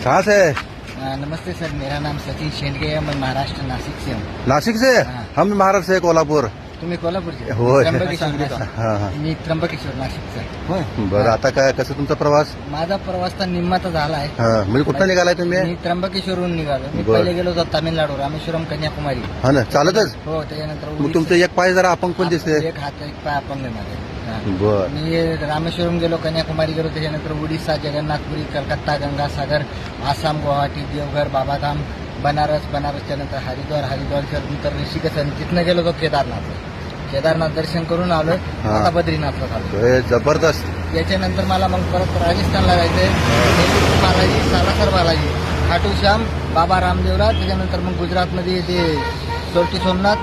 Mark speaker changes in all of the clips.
Speaker 1: कहाँ से है?
Speaker 2: नमस्ते सर, मेरा नाम सचिन शेंडगे है. मैं महाराष्ट्र नाशिक से हूँ.
Speaker 1: नाशिक से?
Speaker 2: हाँ.
Speaker 1: हम महाराष्ट्र से कोल्हापूर.
Speaker 2: तुम्ही कोल्हापूरचे?
Speaker 1: होय.
Speaker 2: त्र्यंबकेश्वर नाशिक.
Speaker 1: हा हा.
Speaker 2: मी त्र्यंबकेश्वर नाशिकचा. होय.
Speaker 1: बरं, आता काय कसं तुमचा प्रवास?
Speaker 2: माझा प्रवास तर निम्माचा झाला आहे.
Speaker 1: हा, म्हणजे कुठं निघालाय तुम्ही?
Speaker 2: मी त्र्यंबकेश्वरहून निघालो. मी
Speaker 1: बरं.
Speaker 2: पहिले गेलो होतो तामिळनाडू, रामेश्वरम, कन्याकुमारी.
Speaker 1: हा ना, चालतच?
Speaker 2: हो, त्याच्यानंतर
Speaker 1: मग तुमचं एक पाय जरा अपंग पण दिसते.
Speaker 2: एक हात एक पाय अपंग आहे माझे. हा.
Speaker 1: बर.
Speaker 2: मी रामेश्वरम गेलो, कन्याकुमारी गेलो, त्याच्यानंतर उडीसा, जगन्नाथपुरी, कलकत्ता, गंगासागर, आसाम, गुवाहाटी, देवघर, बाबाधाम, बनारसच्या नंतर हरिद्वारच्या नंतर ऋषिकेश, आणि तिथनं गेलो होतो केदारनाथ दर्शन करून आलो.
Speaker 1: हा.
Speaker 2: आता बद्रीनाथला चाललो.
Speaker 1: होय, जबरदस्त.
Speaker 2: त्याच्यानंतर मला मग परत राजस्थानला जायचंय. बालाजी, सालासर बालाजी, खाटू श्याम, बाबा रामदेवला, त्याच्यानंतर मग गुजरातमध्ये ते सोरटी सोमनाथ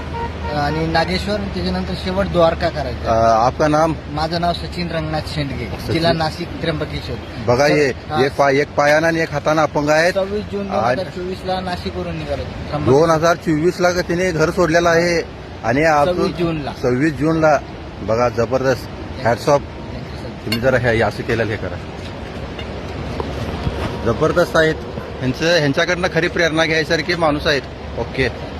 Speaker 2: आणि नागेश्वर, त्याच्यानंतर शेवट द्वारका करायचं.
Speaker 1: आपका नाम?
Speaker 2: माझं नाव सचिन रंगनाथ शेंडगे, जिल्हा नाशिक, त्र्यंबकेश्वर.
Speaker 1: बघा,
Speaker 2: हा.
Speaker 1: एक पायानं आणि एक हातानं अपंग आहेत.
Speaker 2: 26 जून 2024 नाशिकवरून निघालो.
Speaker 1: 2024 ला तिने घर सोडलेलं आहे आणि
Speaker 2: 26 जूनला.
Speaker 1: 26 जूनला. बघा, जबरदस्त. Hats off. तुम्ही जरा असं केलं हे करा. जबरदस्त आहेत. ह्यांच्याकडनं खरी प्रेरणा घ्यायसारखी माणूस आहेत. ओके.